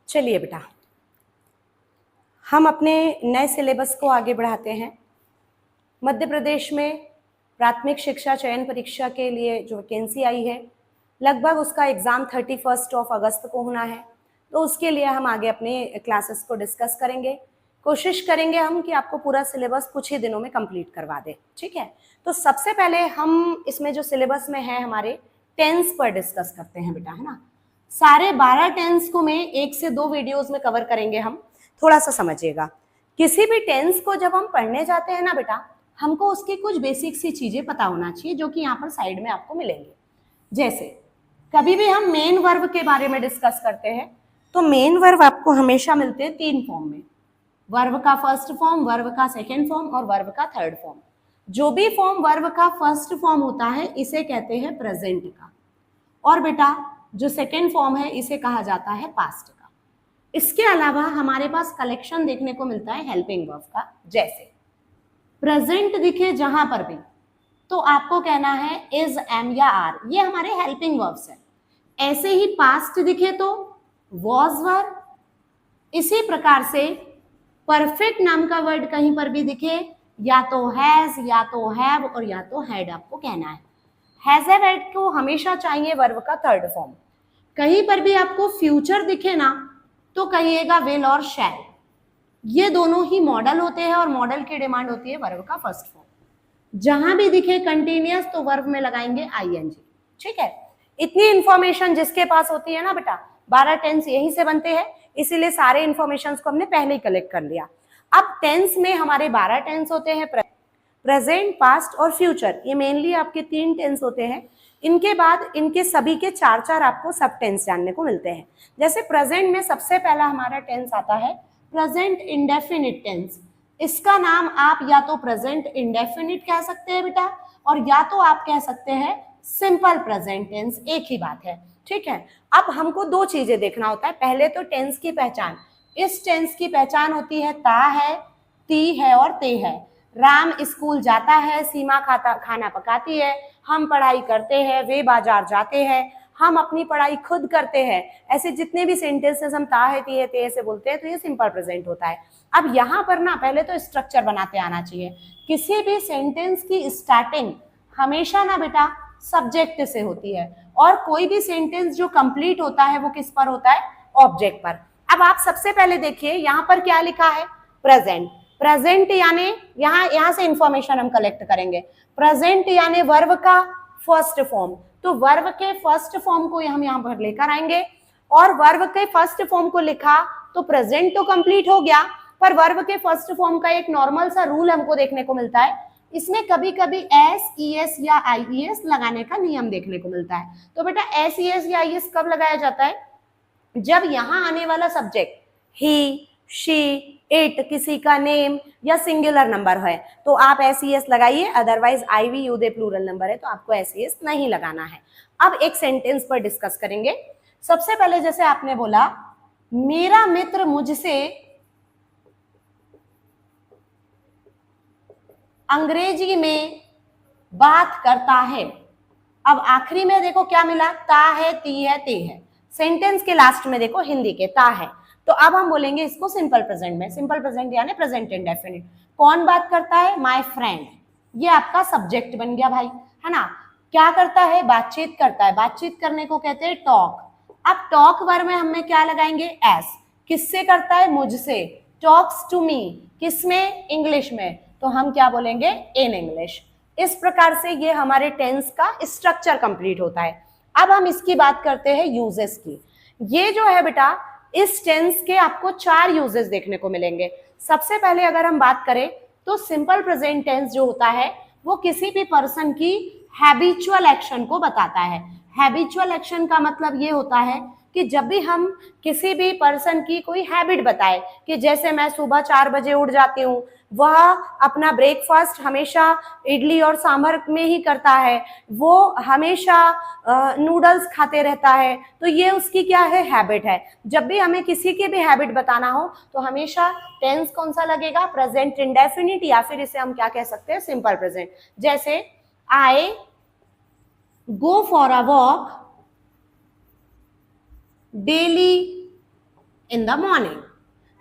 चलिए बेटा, हम अपने नए सिलेबस को आगे बढ़ाते हैं। मध्य प्रदेश में प्राथमिक शिक्षा चयन परीक्षा के लिए जो वैकेंसी आई है, लगभग उसका एग्ज़ाम 31 अगस्त को होना है। तो उसके लिए हम आगे अपने क्लासेस को डिस्कस करेंगे। कोशिश करेंगे हम कि आपको पूरा सिलेबस कुछ ही दिनों में कंप्लीट करवा दें, ठीक है। तो सबसे पहले हम इसमें जो सिलेबस में है हमारे टेंस पर डिस्कस करते हैं बेटा, है ना। सारे 12 टेंस को मैं 1 से 2 वीडियोस में कवर करेंगे हम। थोड़ा सा समझिएगा, किसी भी टेंस को जब हम पढ़ने जाते हैं ना बेटा, हमको उसकी कुछ बेसिक सी चीजें पता होना चाहिए, जो कि यहाँ पर साइड में आपको मिलेंगे। जैसे कभी भी हम मेन वर्ब के बारे में डिस्कस करते हैं तो मेन वर्ब आपको हमेशा मिलते हैं 3 फॉर्म में, वर्ब का फर्स्ट फॉर्म, वर्ब का सेकेंड फॉर्म और वर्ब का थर्ड फॉर्म। जो भी फॉर्म वर्ब का फर्स्ट फॉर्म होता है इसे कहते हैं प्रेजेंट का, और बेटा जो सेकेंड फॉर्म है इसे कहा जाता है पास्ट का। इसके अलावा हमारे पास कलेक्शन देखने को मिलता है हेल्पिंग वर्ब का। जैसे प्रेजेंट दिखे जहां पर भी तो आपको कहना है इज, एम या आर, ये हमारे हेल्पिंग वर्ब्स है। ऐसे ही पास्ट दिखे तो वॉज वर। इसी प्रकार से परफेक्ट नाम का वर्ड कहीं पर भी दिखे, या तो हैज, या तो हैव और या तो हैड आपको कहना है। हैज हैव हैड को हमेशा चाहिए वर्ब का थर्ड फॉर्म। कहीं पर भी आपको फ्यूचर दिखे ना तो कहिएगा विल और शैल। ये दोनों ही मॉडल होते हैं और मॉडल की डिमांड होती है वर्ब का फर्स्ट फॉर्म। जहां भी दिखे कंटिन्यूअस तो वर्ब में लगाएंगे आईएनजी, ठीक है। इतनी इंफॉर्मेशन जिसके पास होती है ना बेटा, 12 टेंस यहीं से बनते हैं, इसीलिए सारे इंफॉर्मेशन को हमने पहले ही कलेक्ट कर लिया। अब टेंस में हमारे 12 टेंस होते हैं, प्रेजेंट, पास्ट और फ्यूचर। ये मेनली आपके 3 टेंस होते हैं। इनके बाद इनके सभी के 4 आपको सब टेंस जानने को मिलते हैं। जैसे प्रेजेंट में सबसे पहला हमारा टेंस आता है प्रेजेंट इंडेफिनिट टेंस। इसका नाम आप या तो प्रेजेंट इंडेफिनिट कह सकते हैं बेटा, और या तो आप कह सकते हैं सिंपल प्रेजेंट टेंस, एक ही बात है, ठीक है। अब हमको 2 चीजें देखना होता है। पहले तो टेंस की पहचान। इस टेंस की पहचान होती है ता है, ती है और ते है। राम स्कूल जाता है, सीमा खाना पकाती है, हम पढ़ाई करते हैं, वे बाजार जाते हैं, हम अपनी पढ़ाई खुद करते हैं। ऐसे जितने भी सेंटेंसेस हम ता है, ती है, ते से बोलते हैं तो ये सिंपल प्रेजेंट होता है। अब यहाँ पर ना पहले तो स्ट्रक्चर बनाते आना चाहिए। किसी भी सेंटेंस की स्टार्टिंग हमेशा ना बेटा सब्जेक्ट से होती है, और कोई भी सेंटेंस जो कंप्लीट होता है वो किस पर होता है, ऑब्जेक्ट पर। अब आप सबसे पहले देखिए यहाँ पर क्या लिखा है, प्रेजेंट। प्रेजेंट यानी यहाँ से इंफॉर्मेशन हम कलेक्ट करेंगे। प्रेजेंट यानी वर्ब का फर्स्ट फॉर्म, तो वर्ब के फर्स्ट फॉर्म को हम यहाँ पर लेकर आएंगे, और वर्ब के फर्स्ट फॉर्म को लिखा तो प्रेजेंट तो कंप्लीट हो गया, पर वर्ब के फर्स्ट फॉर्म का एक नॉर्मल सा रूल हमको देखने को मिलता है। इसमें कभी कभी एस, ई एस या आई ई एस लगाने का नियम देखने को मिलता है। तो बेटा एस, ई एस या आई एस कब लगाया जाता है, जब यहाँ आने वाला सब्जेक्ट ही, शी, इट, किसी का नेम या सिंगुलर नंबर है तो आप एस ई एस लगाइए, otherwise I we you they plural number है तो आपको एस ई एस नहीं लगाना है। अब एक सेंटेंस पर डिस्कस करेंगे। सबसे पहले जैसे आपने बोला मेरा मित्र मुझसे अंग्रेजी में बात करता है। अब आखिरी में देखो क्या मिला, ता है, ती है, ते है। सेंटेंस के लास्ट में देखो हिंदी के ता है, तो अब हम बोलेंगे इसको सिंपल प्रेजेंट में। सिंपल प्रेजेंट यानी प्रेजेंट इंडेफिनिट। कौन बात करता है, माय फ्रेंड, ये आपका सब्जेक्ट बन गया भाई, है ना। क्या करता है, बातचीत करता है, बातचीत करने को कहते हैं टॉक। अब टॉक वर्ब में हमें क्या लगाएंगे, एस। किससे करता है, मुझसे, टॉक्स टू मी, किसमें, इंग्लिश में, तो हम क्या बोलेंगे, इन इंग्लिश। इस प्रकार से ये हमारे टेंस का स्ट्रक्चर कंप्लीट होता है। अब हम इसकी बात करते हैं यूजेस की। ये जो है बेटा इस टेंस के आपको 4 यूजेस देखने को मिलेंगे। सबसे पहले अगर हम बात करें तो सिंपल प्रेजेंट टेंस जो होता है वो किसी भी पर्सन की हैबिचुअल एक्शन को बताता है। हैबिचुअल एक्शन का मतलब ये होता है कि जब भी हम किसी भी पर्सन की कोई हैबिट बताए, कि जैसे मैं सुबह 4 बजे उठ जाती हूँ, वह अपना ब्रेकफास्ट हमेशा इडली और सांभर में ही करता है, वो हमेशा नूडल्स खाते रहता है, तो ये उसकी क्या है, हैबिट है। जब भी हमें किसी की भी हैबिट बताना हो तो हमेशा टेंस कौन सा लगेगा, प्रेजेंट इंडेफिनिट, या फिर इसे हम क्या कह सकते हैं, सिंपल प्रेजेंट। जैसे I go for a walk daily in the morning.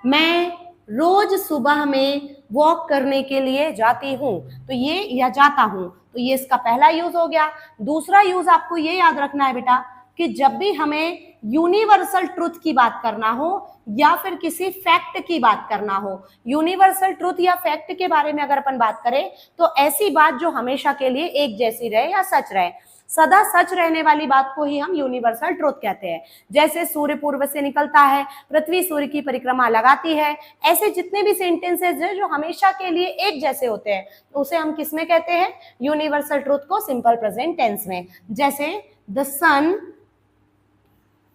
मैं रोज सुबह में वॉक करने के लिए जाती हूँ, तो ये या जाता हूँ, तो ये इसका पहला यूज हो गया। दूसरा यूज आपको ये याद रखना है बेटा कि जब भी हमें यूनिवर्सल ट्रुथ की बात करना हो या फिर किसी फैक्ट की बात करना हो, यूनिवर्सल ट्रुथ या फैक्ट के बारे में अगर अपन बात करें तो ऐसी बात जो हमेशा के लिए एक जैसी रहे या सच रहे, सदा सच रहने वाली बात को ही हम यूनिवर्सल ट्रुथ कहते हैं। जैसे सूर्य पूर्व से निकलता है, पृथ्वी सूर्य की परिक्रमा लगाती है, ऐसे जितने भी सेंटेंसेस हैं जो हमेशा के लिए एक जैसे होते हैं उसे हम किस में कहते हैं? यूनिवर्सल ट्रुथ को सिंपल प्रेजेंट टेंस में। जैसे the sun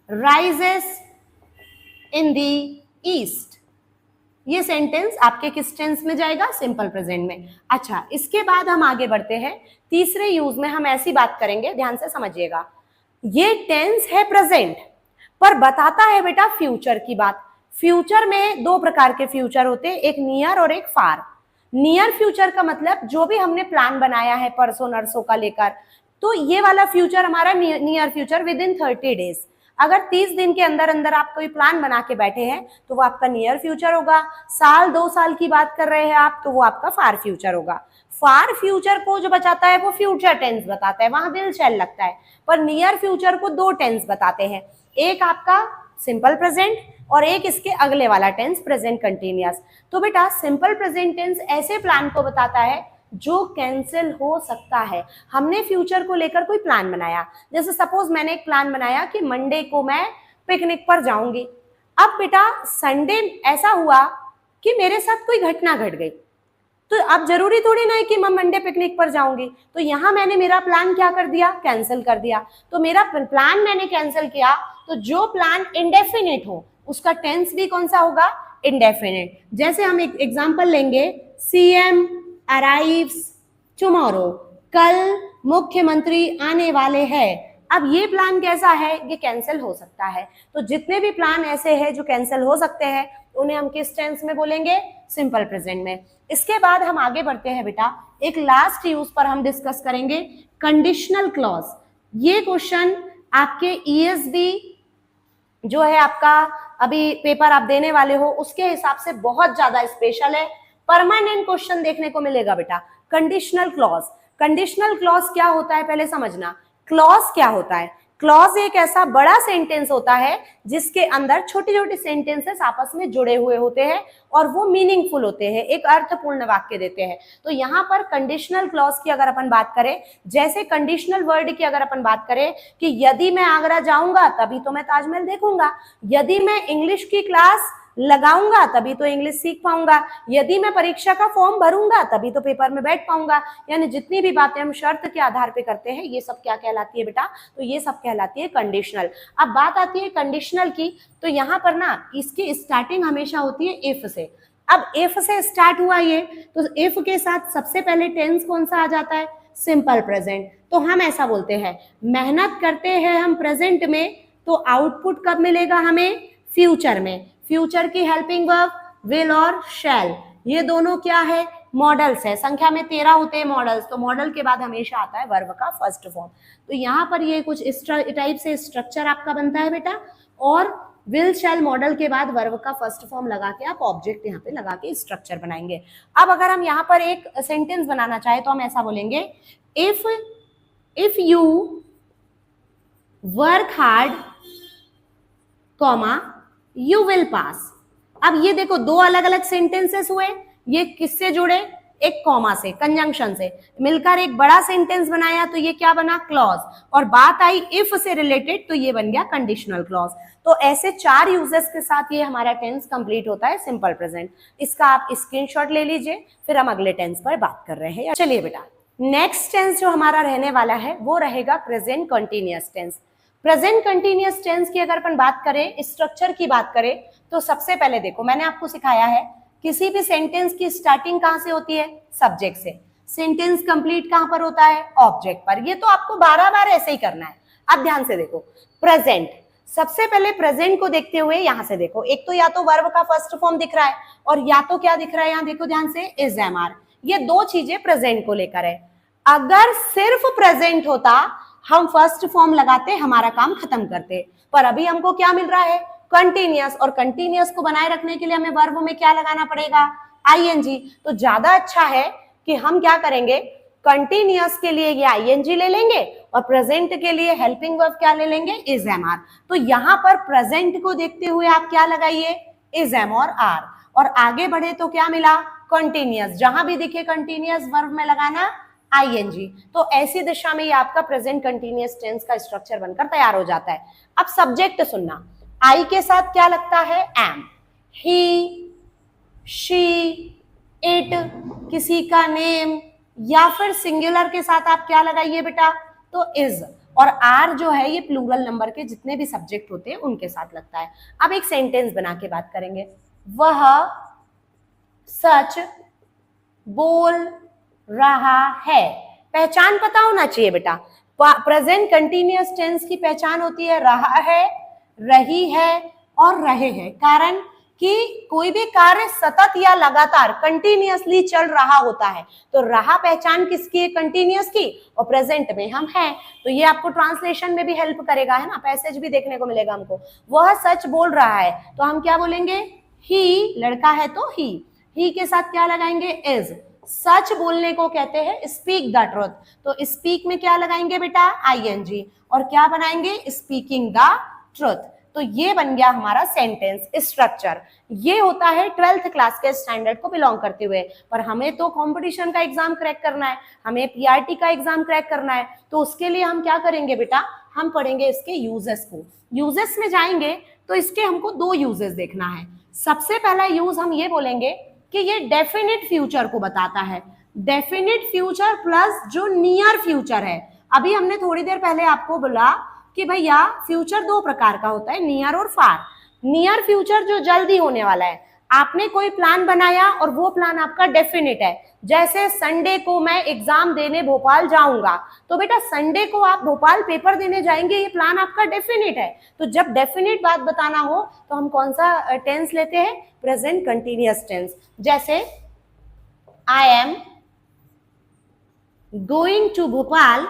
rises in the east, ये सेंटेंस आपके किस टेंस में जाएगा? सिंपल प्रेजेंट में। अच्छा, इसके बाद हम आगे बढ़ते हैं। तीसरे यूज में हम ऐसी बात करेंगे, ध्यान से समझिएगा। ये टेंस है प्रेजेंट पर बताता है बेटा फ्यूचर की बात। फ्यूचर में दो प्रकार के फ्यूचर होते हैं, एक नियर और एक फार। नियर फ्यूचर का मतलब जो भी हमने प्लान बनाया है परसों नरसों का लेकर, तो ये वाला फ्यूचर हमारा near future with in 30 days. अगर 30 दिन के अंदर अंदर आप कोई प्लान बना के बैठे हैं तो वो आपका नियर फ्यूचर होगा। साल 2 साल की बात कर रहे हैं आप तो वो आपका फार फ्यूचर होगा। फार फ्यूचर को जो बचाता है वो फ्यूचर टेंस बताता है, वहां विल शैल लगता है। पर नियर फ्यूचर को दो टेंस बताते हैं, एक आपका सिंपल प्रेजेंट और एक इसके अगले वाला टेंस प्रेजेंट कंटिन्यूअस। तो बेटा सिंपल प्रेजेंट टेंस ऐसे प्लान को बताता है जो कैंसिल हो सकता है। हमने फ्यूचर को लेकर कोई प्लान बनाया, जैसे सपोज मैंने एक प्लान बनाया कि मंडे को मैं पिकनिक पर जाऊंगी। अब बेटा संडे ऐसा हुआ कि मेरे साथ कोई घटना घट गई, तो अब जरूरी थोड़ी ना है कि मैं मंडे पिकनिक पर जाऊंगी, तो यहां मैंने मेरा प्लान क्या कर दिया? कैंसिल कर दिया। तो मेरा प्लान मैंने कैंसिल किया, तो जो प्लान इंडेफिनिट हो उसका टेंस भी कौन सा होगा? इंडेफिनिट। जैसे हम एक एग्जांपल लेंगे, सीएम अराइव्स टुमारो, कल मुख्यमंत्री आने वाले हैं। अब ये प्लान कैसा है? ये कैंसिल हो सकता है। तो जितने भी प्लान ऐसे हैं जो कैंसिल हो सकते हैं उन्हें हम किस टेंस में बोलेंगे? सिंपल प्रेजेंट में। इसके बाद हम आगे बढ़ते हैं बेटा, एक लास्ट यूज पर हम डिस्कस करेंगे, कंडीशनल क्लॉज। ये क्वेश्चन आपके ईएसबी जो है आपका अभी पेपर आप देने वाले हो उसके हिसाब से बहुत ज्यादा स्पेशल है, परमानेंट क्वेश्चन देखने को मिलेगा बेटा। कंडीशनल क्लॉज, कंडीशनल क्लॉज क्या होता है पहले समझना। क्लॉज क्या होता है? क्लॉज एक ऐसा बड़ा सेंटेंस होता है जिसके अंदर छोटे छोटे सेंटेंसेस आपस में जुड़े हुए होते हैं और वो मीनिंगफुल होते हैं, एक अर्थपूर्ण वाक्य देते हैं। तो यहाँ पर कंडीशनल क्लॉज की अगर अपन बात करें, जैसे कंडीशनल वर्ड की अगर अपन बात करें कि यदि मैं आगरा जाऊंगा तभी तो मैं ताजमहल देखूंगा, यदि मैं इंग्लिश की क्लास लगाऊंगा तभी तो इंग्लिश सीख पाऊंगा, यदि मैं परीक्षा का फॉर्म भरूंगा तभी तो पेपर में बैठ पाऊंगा। यानी जितनी भी बातें हम शर्त के आधार पे करते हैं ये सब क्या कहलाती है बेटा? तो ये सब कहलाती है कंडीशनल। अब बात आती है कंडीशनल की, तो यहाँ पर ना इसकी स्टार्टिंग हमेशा होती है इफ से। अब इफ से स्टार्ट हुआ ये, तो इफ के साथ सबसे पहले टेंस कौन सा आ जाता है? Simple present. तो हम ऐसा बोलते हैं, मेहनत करते हैं हम प्रेजेंट में, तो आउटपुट कब मिलेगा हमें? फ्यूचर में। फ्यूचर की हेल्पिंग वर्ब विल और शैल, ये दोनों क्या है? मॉडल्स है। संख्या में 13 होते हैं मॉडल्स, तो मॉडल के बाद हमेशा आता है वर्ब का फर्स्ट फॉर्म। तो यहाँ पर ये कुछ इस टाइप से स्ट्रक्चर आपका बनता है बेटा, और विल शैल मॉडल के बाद वर्ब का फर्स्ट फॉर्म लगा के आप ऑब्जेक्ट यहाँ पे लगा के स्ट्रक्चर बनाएंगे। अब अगर हम यहाँ पर एक सेंटेंस बनाना चाहे तो हम ऐसा बोलेंगे, if you work hard comma you will pass. अब ये देखो दो अलग अलग सेंटेंसेस हुए, ये किससे जुड़े? एक कॉमा से, कंजंक्शन से मिलकर एक बड़ा सेंटेंस बनाया, तो ये क्या बना? क्लॉज। और बात आई इफ से रिलेटेड तो ये बन गया कंडीशनल क्लॉज। तो ऐसे 4 यूजेस के साथ ये हमारा टेंस कंप्लीट होता है सिंपल प्रेजेंट। इसका आप स्क्रीनशॉट ले लीजिए, फिर हम अगले टेंस पर बात कर रहे हैं। चलिए बेटा, नेक्स्ट टेंस जो हमारा रहने वाला है वो रहेगा present continuous tense. Present continuous tense की अगर अपन बात करें, स्ट्रक्चर की बात करें, तो सबसे पहले देखो मैंने आपको सिखाया है किसी भी सेंटेंस की स्टार्टिंग कहां से होती है? सब्जेक्ट से। सेंटेंस कंप्लीट कहां पर होता है? ऑब्जेक्ट पर। ये तो आपको 12 बार ऐसे ही करना है। अब ध्यान से देखो, प्रेजेंट, सबसे पहले प्रेजेंट को देखते हुए यहां से देखो, एक तो या तो वर्ब का फर्स्ट फॉर्म दिख रहा है और या तो क्या दिख रहा है? यहां देखो ध्यान से, इज एम आर। ये दो चीजें प्रेजेंट को लेकर है। अगर सिर्फ प्रेजेंट होता हम फर्स्ट फॉर्म लगाते, हमारा काम खत्म करते, पर अभी हमको क्या मिल रहा है? कंटिन्यूअस, और कंटिन्यूअस को बनाए रखने के लिए हमें वर्ब में क्या लगाना पड़ेगा, आईएनजी। तो ज्यादा अच्छा है कि हम क्या करेंगे, कंटिन्यूअस के लिए ये आईएनजी ले लेंगे और प्रेजेंट के लिए हेल्पिंग वर्ब क्या ले लेंगे, इज एम आर। तो यहां पर प्रेजेंट को देखते हुए आप क्या लगाइए, इज एम और आर, और आगे बढ़े तो क्या मिला, कंटिन्यूअस। जहां भी दिखे कंटिन्यूअस वर्ब में लगाना आईएनजी। तो ऐसी दिशा में ये आपका प्रेजेंट कंटिन्यूअस टेंस का स्ट्रक्चर बनकर तैयार हो जाता है। अब सब्जेक्ट सुनना, आई के साथ क्या लगता है, एम, ही, शी, इट, किसी का नेम, या फिर सिंगुलर के साथ आप क्या लगाइए बेटा, तो इज, और आर जो है ये प्लूरल नंबर के जितने भी सब्जेक्ट होते हैं उनके साथ लगता है। अब एक सेंटेंस बना के बात करेंगे, वह सच बोल रहा है। पहचान पता होना चाहिए बेटा, प्रेजेंट कंटिन्यूअस टेंस की पहचान होती है रहा है, रही है और रहे हैं। कारण कि कोई भी कार्य सतत या लगातार कंटिन्यूअसली चल रहा होता है, तो रहा पहचान किसकी है, कंटिन्यूअस की, और प्रेजेंट में हम हैं, तो ये आपको ट्रांसलेशन में भी हेल्प करेगा, है ना, पैसेज भी देखने को मिलेगा हमको। वह सच बोल रहा है तो हम क्या बोलेंगे, ही, लड़का है तो ही के साथ क्या लगाएंगे, इज। सच बोलने को कहते हैं स्पीक द ट्रुथ, तो स्पीक में क्या लगाएंगे बेटा, आईएनजी, और क्या बनाएंगे, स्पीकिंग द ट्रुथ। तो ये बन गया हमारा सेंटेंस स्ट्रक्चर। ये होता है 12th क्लास के स्टैंडर्ड को बिलोंग करते हुए, पर हमें तो कंपटीशन का एग्जाम क्रैक करना है, हमें पीआरटी का एग्जाम क्रैक करना है, तो उसके लिए हम क्या करेंगे बेटा, हम पढ़ेंगे इसके यूजेस को। यूजेस में जाएंगे तो इसके हमको 2 यूजेस देखना है। सबसे पहला यूज हम ये बोलेंगे कि ये डेफिनिट फ्यूचर को बताता है, डेफिनिट फ्यूचर प्लस जो नियर फ्यूचर है। अभी हमने थोड़ी देर पहले आपको बोला कि भैया फ्यूचर 2 प्रकार का होता है, नियर और फार। नियर फ्यूचर जो जल्दी होने वाला है, आपने कोई प्लान बनाया और वो प्लान आपका डेफिनिट है, जैसे संडे को मैं एग्जाम देने भोपाल जाऊंगा, तो बेटा संडे को आप भोपाल पेपर देने जाएंगे, ये प्लान आपका डेफिनिट है। तो जब डेफिनिट बात बताना हो तो हम कौन सा टेंस लेते हैं, प्रेजेंट कंटिन्यूअस टेंस। जैसे I am going to Bhopal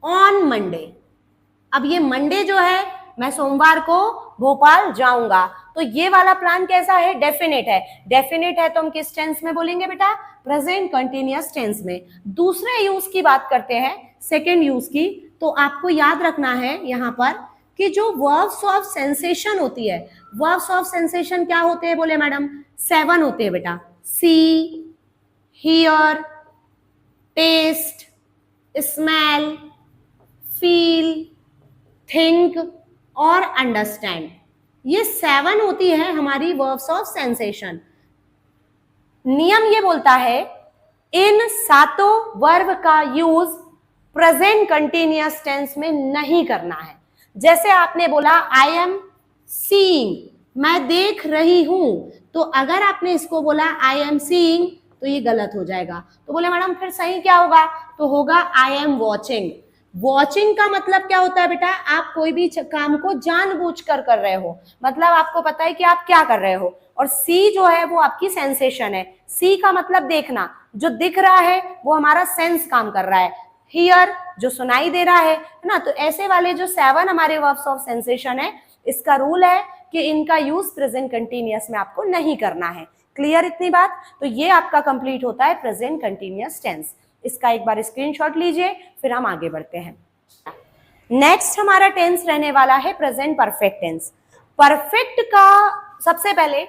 on Monday. अब ये मंडे जो है, मैं सोमवार को भोपाल जाऊंगा, तो ये वाला प्लान कैसा है, डेफिनेट है। डेफिनेट है तो हम किस टेंस में बोलेंगे बेटा, प्रेजेंट कंटिन्यूअस टेंस में। दूसरे यूज की बात करते हैं, सेकेंड यूज की, तो आपको याद रखना है यहां पर कि जो वर्ब्स ऑफ सेंसेशन होती है, वर्ब्स ऑफ सेंसेशन क्या होते हैं, बोले मैडम 7 होते हैं बेटा, see, hear, taste, smell, feel, think और अंडरस्टैंड। ये 7 होती है हमारी वर्ब्स ऑफ सेंसेशन। नियम ये बोलता है इन 7 वर्ब का यूज प्रेजेंट कंटिन्यूअस टेंस में नहीं करना है। जैसे आपने बोला आई एम सीइंग, मैं देख रही हूं, तो अगर आपने इसको बोला आई एम सीइंग तो ये गलत हो जाएगा। तो बोले मैडम फिर सही क्या होगा, तो होगा आई एम वॉचिंग। वॉचिंग का मतलब क्या होता है बेटा, आप कोई भी काम को जानबूझकर कर रहे हो, मतलब आपको पता है कि आप क्या कर रहे हो। और सी जो है वो आपकी सेंसेशन है, सी का मतलब देखना, जो दिख रहा है वो हमारा सेंस काम कर रहा है। हियर जो सुनाई दे रहा है ना। तो ऐसे वाले जो 7 हमारे वर्ब्स ऑफ सेंसेशन है, इसका रूल है कि इनका यूज प्रेजेंट कंटिन्यूअस में आपको नहीं करना है। क्लियर इतनी बात। तो ये आपका कंप्लीट होता है प्रेजेंट कंटिन्यूअस टेंस। इसका एक बार स्क्रीनशॉट लीजिए, फिर हम आगे बढ़ते हैं। नेक्स्ट हमारा टेंस रहने वाला है प्रेजेंट परफेक्ट टेंस। परफेक्ट का सबसे पहले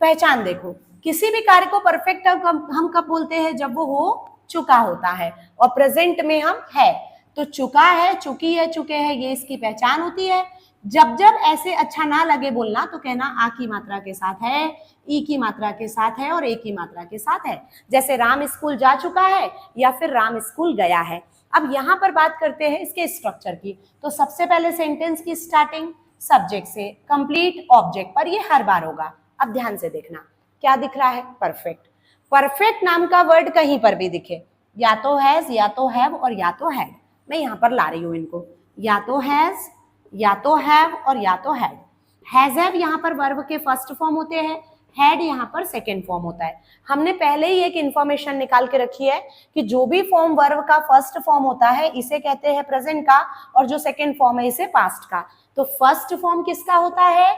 पहचान देखो, किसी भी कार्य को परफेक्ट हम कब बोलते हैं, जब वो हो चुका होता है, और प्रेजेंट में हम है, तो चुका है, चुकी है, चुके हैं, ये इसकी पहचान होती है। जब जब ऐसे अच्छा ना लगे बोलना तो कहना आ की मात्रा के साथ है, ई की मात्रा के साथ है और ए की मात्रा के साथ है। जैसे राम स्कूल जा चुका है या फिर राम स्कूल गया है। अब यहाँ पर बात करते हैं इसके स्ट्रक्चर की। तो सबसे पहले सेंटेंस की स्टार्टिंग सब्जेक्ट से कंप्लीट ऑब्जेक्ट पर, ये हर बार होगा। अब ध्यान से देखना क्या दिख रहा है, परफेक्ट। परफेक्ट नाम का वर्ड कहीं पर भी दिखे, या तो हैज, या तो हैव और या तो हैड। मैं यहाँ पर ला रही हूँ इनको, या तो हैज, या तो हैव और या तो हैड। हैज हैव यहाँ पर वर्ब के फर्स्ट फॉर्म होते हैं। हैड यहाँ पर सेकेंड फॉर्म होता है। हमने पहले ही एक इंफॉर्मेशन निकाल के रखी है कि जो भी फॉर्म वर्ब का फर्स्ट फॉर्म होता है इसे कहते हैं प्रेजेंट का, और जो सेकेंड फॉर्म है इसे पास्ट का। तो फर्स्ट फॉर्म किसका होता है?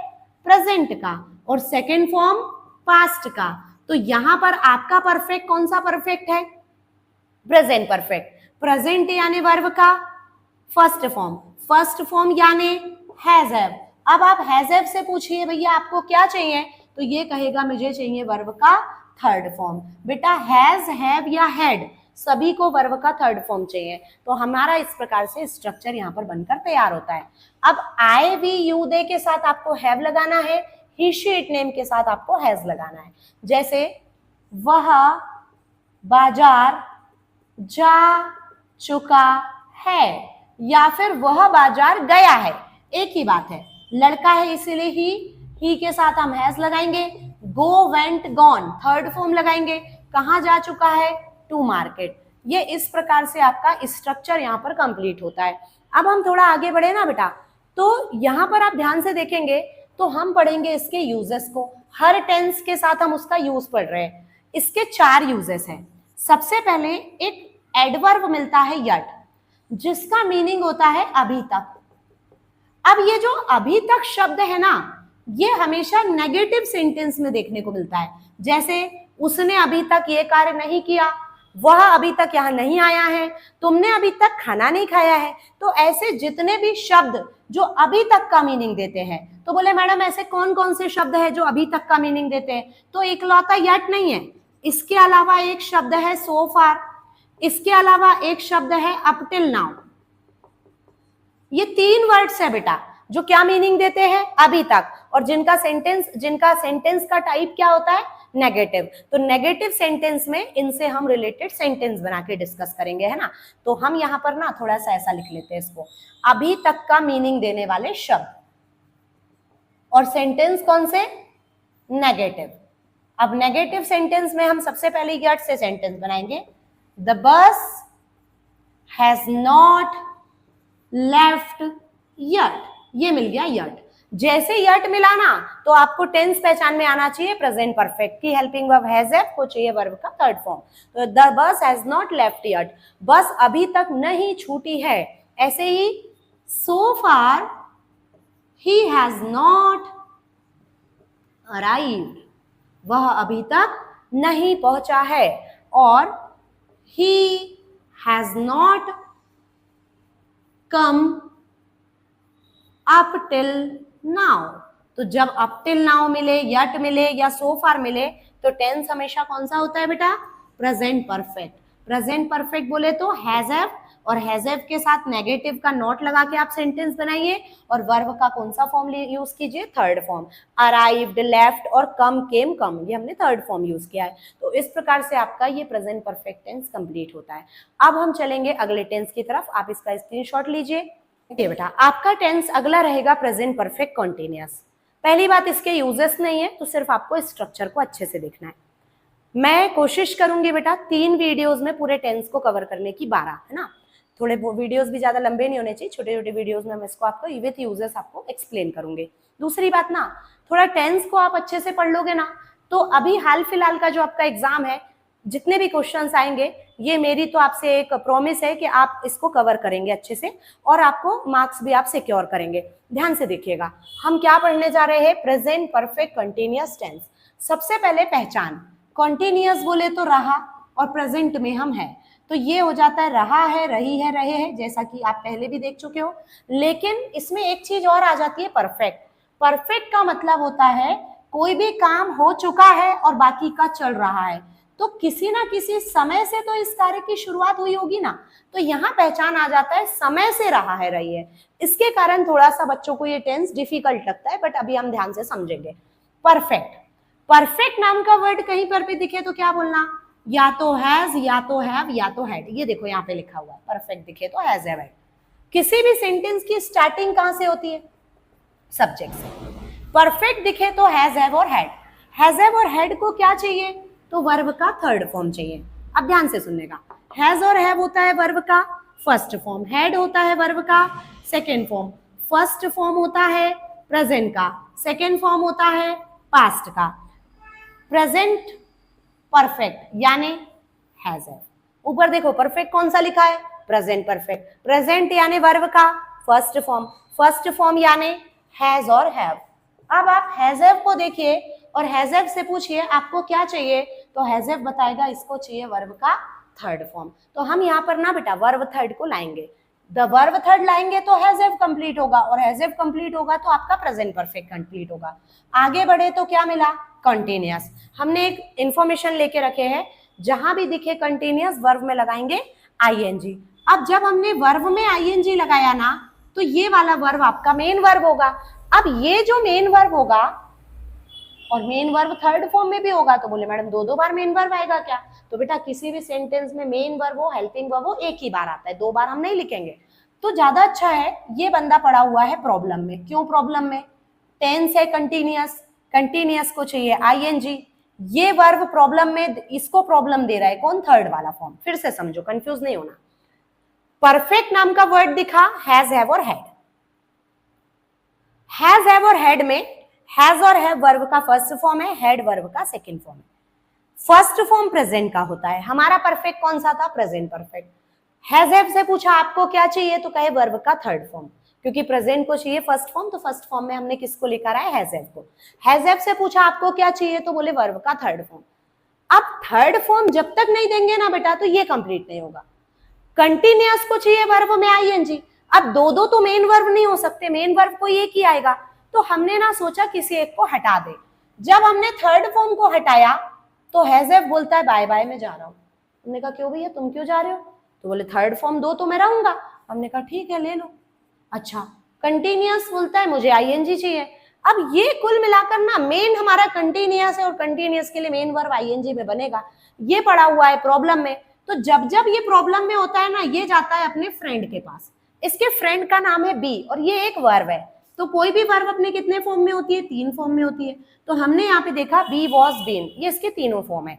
प्रेजेंट का, और सेकेंड फॉर्म पास्ट का। तो यहां पर आपका परफेक्ट कौन सा परफेक्ट है? Present perfect. प्रेजेंट यानी वर्ब का फर्स्ट फॉर्म, फर्स्ट फॉर्म यानी हैज हैव। अब आप हैज हैव से पूछिए भैया आपको क्या चाहिए, तो ये कहेगा मुझे चाहिए वर्ब का थर्ड फॉर्म। बेटा हैज हैव या हैड सभी को वर्ब का थर्ड फॉर्म चाहिए। तो हमारा इस प्रकार से स्ट्रक्चर यहाँ पर बनकर तैयार होता है। अब आई वी यू दे के साथ आपको हैव लगाना है, ही शी इट नेम के साथ आपको हैज लगाना है। जैसे वह बाजार जा चुका है, या फिर वह बाजार गया है, एक ही बात है। लड़का है इसीलिए ही के साथ हम हैज लगाएंगे। Go went gone third form लगाएंगे। कहां जा चुका है? To market. ये इस प्रकार से आपका स्ट्रक्चर यहाँ पर कंप्लीट होता है। अब हम थोड़ा आगे बढ़े ना बेटा, तो यहाँ पर आप ध्यान से देखेंगे तो हम पढ़ेंगे इसके यूजेस को। हर टेंस के साथ हम उसका यूज पढ़ रहे हैं। इसके 4 यूजेस हैं। सबसे पहले एक एडवर्ब मिलता है यट, जिसका मीनिंग होता है अभी तक। अब ये जो अभी तक शब्द है ना, ये हमेशा नेगेटिव सेंटेंस में देखने को मिलता है। जैसे उसने अभी तक ये कार्य नहीं किया, वह अभी तक यहाँ नहीं आया है, तुमने अभी तक खाना नहीं खाया है। तो ऐसे जितने भी शब्द जो अभी तक का मीनिंग देते हैं, तो बोले मैडम ऐसे कौन कौन से शब्द है जो अभी तक का मीनिंग देते हैं? तो इकलौता यट नहीं है, इसके अलावा एक शब्द है सो फार, इसके अलावा एक शब्द है अप टिल नाउ। ये 3 वर्ड्स है बेटा जो क्या मीनिंग देते हैं? अभी तक, और जिनका सेंटेंस का टाइप क्या होता है? नेगेटिव। तो नेगेटिव सेंटेंस में इनसे हम रिलेटेड सेंटेंस बना के डिस्कस करेंगे, है ना। तो हम यहाँ पर ना थोड़ा सा ऐसा लिख लेते हैं इसको, अभी तक का मीनिंग देने वाले शब्द, और सेंटेंस कौन से? नेगेटिव। अब नेगेटिव सेंटेंस में हम सबसे पहले यट से सेंटेंस बनाएंगे। The bus has not left yet, ये मिल गया यट। जैसे यट मिला ना तो आपको टेंस पहचान में आना चाहिए प्रेजेंट परफेक्ट की हेल्पिंग वर्ब हैज हैव को चाहिए वर्ब का थर्ड फॉर्म। तो the bus has not left yet, बस अभी तक नहीं छूटी है। ऐसे ही सो फार ही हैज नॉट अराइव्ड, वह अभी तक नहीं पहुंचा है। और he has not come up till now. तो जब अप टिल नाउ मिले, यट मिले या सो फार मिले, तो टेंस हमेशा कौन सा होता है बेटा? Present perfect. प्रेजेंट परफेक्ट बोले तो हैज हैव, और हैज हैव के साथ नेगेटिव का नॉट लगा के आप सेंटेंस बनाइए, और वर्ब का कौन सा फॉर्म यूज कीजिए? Third form. अराइव्ड, लेफ्ट और कम, केम, कम, ये हमने थर्ड फॉर्म यूज किया है। तो इस प्रकार से आपका ये प्रेजेंट परफेक्ट टेंस कंप्लीट होता है। अब हम चलेंगे अगले टेंस की तरफ, आप इसका स्क्रीनशॉट लीजिए। देखिए बेटा, आपका टेंस अगला रहेगा प्रेजेंट परफेक्ट कॉन्टिन्यूअस। पहली बात इसके यूजेस नहीं है, तो सिर्फ आपको स्ट्रक्चर को अच्छे से देखना है। मैं कोशिश करूंगी बेटा 3 वीडियोस में पूरे टेंस को कवर करने की, 12 है ना। थोड़े वीडियोस भी ज्यादा लंबे नहीं होने चाहिए, छोटे छोटे वीडियोस में मैं इसको आपको विथ यूजेस आपको एक्सप्लेन करूंगी। दूसरी बात ना, थोड़ा टेंस को आप अच्छे से पढ़ लोगे ना, तो अभी हाल फिलहाल का जो आपका एग्जाम है, जितने भी क्वेश्चंस आएंगे, ये मेरी तो आपसे एक प्रॉमिस है कि आप इसको कवर करेंगे अच्छे से, और आपको मार्क्स भी आप सिक्योर करेंगे। ध्यान से देखिएगा, हम क्या पढ़ने जा रहे हैं? Present perfect continuous tense. सबसे पहले पहचान, कॉन्टिन्यूअस बोले तो रहा, और प्रेजेंट में हम है, तो ये हो जाता है रहा है, रही है, रहे हैं, जैसा कि आप पहले भी देख चुके हो। लेकिन इसमें एक चीज और आ जाती है, परफेक्ट। परफेक्ट का मतलब होता है कोई भी काम हो चुका है और बाकी का चल रहा है, तो किसी ना किसी समय से तो इस कार्य की शुरुआत हुई होगी ना। तो यहाँ पहचान आ जाता है समय से रहा है, रही है। इसके कारण थोड़ा सा बच्चों को ये टेंस डिफिकल्ट लगता है, बट अभी हम ध्यान से समझेंगे। परफेक्ट, परफेक्ट नाम का वर्ड कहीं पर भी दिखे तो क्या बोलना? या तो हैज, या तो हैव, या तो हैड। ये देखो यहाँ पे लिखा हुआ है, परफेक्ट दिखे तो हैज, हैव, हैड। किसी भी सेंटेंस की स्टार्टिंग कहां से होती है? सब्जेक्ट से। परफेक्ट दिखे तो हैज, हैव और हैड। हैज, हैव और हैड को क्या चाहिए? तो वर्ब का थर्ड फॉर्म चाहिए। अब ध्यान से सुननेगा, हैज और हैव होता है वर्ब का फर्स्ट फॉर्म, हैड होता है वर्ब का सेकेंड फॉर्म, फर्स्ट फॉर्म होता है प्रेजेंट का, सेकेंड फॉर्म होता है पास्ट का। प्रेजेंट परफेक्ट यानी हैज हैव। ऊपर देखो परफेक्ट कौन सा लिखा है, प्रेजेंट परफेक्ट। प्रेजेंट यानी वर्ब का फर्स्ट फॉर्म, फर्स्ट फॉर्म यानी हैज और हैव। अब आप हैज हैव को देखिए और हैज हैव से पूछिए आपको क्या चाहिए, तो हैज हैव बताएगा इसको चाहिए वर्ब का थर्ड फॉर्म। तो हम यहाँ पर ना बेटा वर्ब थर्ड को लाएंगे, द वर्ब थर्ड लाएंगे तो हैज हैव कंप्लीट होगा, और हैज हैव कंप्लीट होगा तो आपका प्रेजेंट परफेक्ट कंप्लीट होगा। आगे बढ़े तो क्या मिला, कंटिन्यूअस। हमने एक इंफॉर्मेशन लेके रखे हैं, जहां भी दिखे कंटिन्यूअस वर्ब में लगाएंगे आईएनजी। अब जब हमने वर्ब में आईएनजी लगाया ना, तो ये वाला वर्ब आपका मेन वर्ब होगा। अब ये जो मेन वर्ब होगा, और मेन वर्ब थर्ड फॉर्म में भी होगा, तो बोले मैडम दो बार मेन वर्ब आएगा क्या? तो बेटा किसी भी सेंटेंस में मेन वर्ब हो, हेल्पिंग वर्ब हो, एक ही बार आता है, 2 बार हम नहीं लिखेंगे। तो ज्यादा अच्छा है, ये बंदा पड़ा हुआ है प्रॉब्लम में। क्यों प्रॉब्लम में? टेंस है कंटिन्यूअस, कंटिन्यूअस को चाहिए आईएनजी। ये वर्ब प्रॉब्लम में, इसको प्रॉब्लम दे रहा है कौन? थर्ड वाला फॉर्म। फिर से समझो, कंफ्यूज नहीं होना। परफेक्ट नाम का वर्ड दिखा हैज हैव और हैड। हैज हैव और हैड में हैज और हैव वर्ब का फर्स्ट फॉर्म है, हैड वर्ब का सेकंड फॉर्म है। फर्स्ट फॉर्म प्रेजेंट का होता है, हमारा परफेक्ट कौन सा था? Present perfect. हैज हैव से पूछा आपको क्या चाहिए, तो कहे वर्ब का थर्ड फॉर्म, क्योंकि प्रेजेंट को चाहिए फर्स्ट फॉर्म, तो फर्स्ट फॉर्म में हमने किसको लेकर आए? हैज हैव को। हैज हैव से पूछा आपको क्या चाहिए, तो बोले वर्ब का थर्ड फॉर्म। अब थर्ड फॉर्म जब तक नहीं देंगे ना बेटा, तो ये कंप्लीट नहीं होगा। कंटिन्यूअस को चाहिए वर्ब में आईएनजी। अब दो तो मेन वर्ब नहीं हो सकते, मेन वर्ब को एक ही आएगा, तो हमने ना सोचा किसी एक को हटा दे। जब हमने थर्ड फॉर्म को हटाया, तो हैज हैव बोलता है बाय बाय मैं जा रहा हूं। हमने कहा क्यों भैया, तुम क्यों जा रहे हो? तो बोले थर्ड फॉर्म दो तो मैं रहूंगा। हमने कहा ठीक है ले लो। अच्छा, कंटिन्यूअस बोलता है मुझे आईएनजी चाहिए। अब ये कुल मिलाकर ना मेन हमारा कंटिन्यूअस है, और कंटिन्यूअस के लिए मेन वर्ब आईएनजी में बनेगा। ये पड़ा हुआ है प्रॉब्लम में। तो जब जब ये प्रॉब्लम में होता है ना, ये जाता है अपने फ्रेंड के पास। इसके फ्रेंड का नाम है बी, और ये एक वर्ब है। तो कोई भी वर्ब अपने कितने फॉर्म में होती है? 3 फॉर्म में होती है। तो हमने यहाँ पे देखा बी वॉज बीन, ये इसके तीनों फॉर्म है।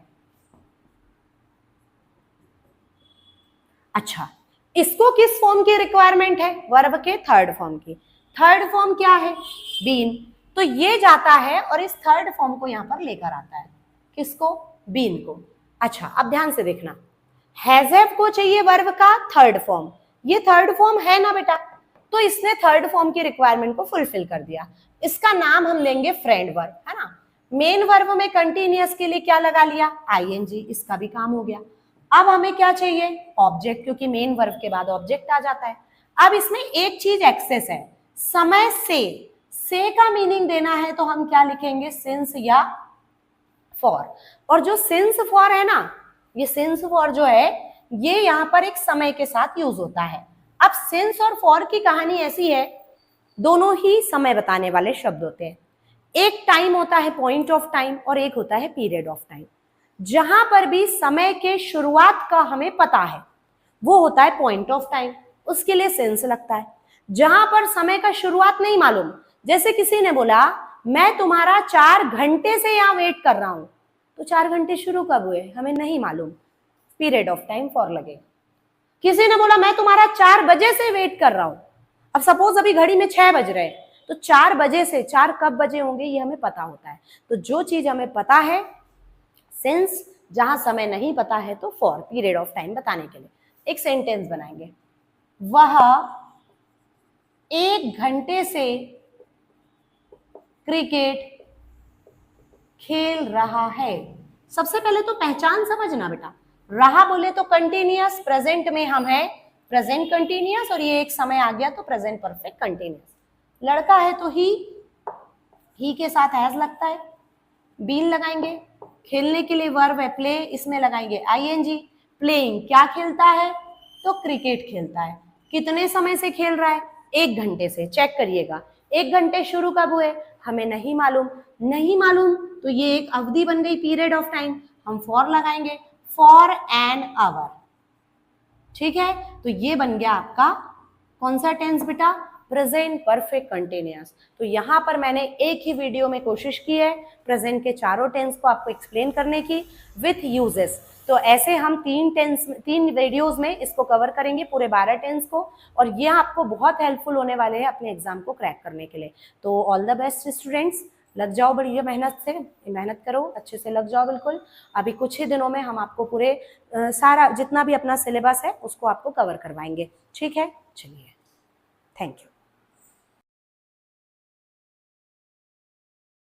अच्छा, इसको किस फॉर्म की रिक्वायरमेंट है? वर्ब के थर्ड फॉर्म की। थर्ड फॉर्म क्या है? बीन। तो ये जाता है और इस थर्ड फॉर्म को यहां पर लेकर आता है। किसको? बीन को। अच्छा, अब ध्यान से देखना, हैज हैव को चाहिए वर्ब का थर्ड फॉर्म। ये थर्ड फॉर्म है ना बेटा, तो इसने थर्ड फॉर्म की रिक्वायरमेंट को फुलफिल कर दिया। इसका नाम हम लेंगे फ्रेंड वर्ब, है ना। मेन वर्ब में कंटिन्यूअस के लिए क्या लगा लिया? आईएनजी, इसका भी काम हो गया। अब हमें क्या चाहिए? ऑब्जेक्ट, क्योंकि मेन वर्ब के बाद ऑब्जेक्ट आ जाता है। अब इसमें एक चीज एक्सेस है, समय से का मीनिंग देना है, तो हम क्या लिखेंगे? सिंस या फॉर। और जो सिंस फॉर है ना, ये सिंस फॉर जो है, ये यहां पर एक समय के साथ यूज होता है। अब सिंस और फॉर की कहानी ऐसी है, दोनों ही समय बताने वाले शब्द होते हैं। एक टाइम होता है पॉइंट ऑफ टाइम, और एक होता है पीरियड ऑफ टाइम। जहां पर भी समय के शुरुआत का हमें पता है, वो होता है पॉइंट ऑफ टाइम, उसके लिए सिंस लगता है। जहां पर समय का शुरुआत नहीं मालूम, जैसे किसी ने बोला मैं तुम्हारा 4 घंटे से यहां वेट कर रहा हूं, तो 4 घंटे शुरू कब हुए हमें नहीं मालूम, पीरियड ऑफ टाइम फॉर लगेगा। किसी ने बोला मैं तुम्हारा 4 बजे से वेट कर रहा हूं, अब सपोज अभी घड़ी में 6 बज रहे हैं, तो 4 बजे से 4 कब बजे होंगे ये हमें पता होता है। तो जो चीज हमें पता है सिंस, जहां समय नहीं पता है तो फॉर, पीरियड ऑफ टाइम बताने के लिए। एक सेंटेंस बनाएंगे, वह 1 घंटे से क्रिकेट खेल रहा है। सबसे पहले तो पहचान समझना बेटा, रहा बोले तो कंटिन्यूअस, प्रेजेंट में हम है प्रेजेंट कंटिन्यूअस, और ये एक समय आ गया तो प्रेजेंट परफेक्ट कंटिन्यूअस। लड़का है तो ही के साथ हैज लगता है, बीन लगाएंगे। खेलने के लिए वर्ब है प्ले, इसमें लगाएंगे आईएनजी। प्लेइंग, क्या खेलता है? तो क्रिकेट खेलता है। कितने समय से खेल रहा है? 1 घंटे से। चेक करिएगा 1 घंटे शुरू कब हुए हमें नहीं मालूम, नहीं मालूम तो ये एक अवधि बन गई पीरियड ऑफ टाइम, हम फॉर लगाएंगे, फॉर एन आवर। ठीक है, तो ये बन गया आपका कौन सा टेंस बेटा? Present perfect continuous. तो यहां पर मैंने एक ही वीडियो में कोशिश की है प्रेजेंट के चारों टेंस को आपको एक्सप्लेन करने की विथ यूजेस। तो ऐसे हम 3 वीडियोस में इसको कवर करेंगे पूरे 12 टेंस को, और ये आपको बहुत हेल्पफुल होने वाले हैं अपने एग्जाम को क्रैक करने के लिए। तो ऑल द बेस्ट स्टूडेंट्स, लग जाओ बढ़िया मेहनत से, मेहनत करो, अच्छे से लग जाओ बिल्कुल। अभी कुछ ही दिनों में हम आपको पूरे सारा जितना भी अपना सिलेबस है उसको आपको कवर करवाएंगे। ठीक है, चलिए, थैंक यू।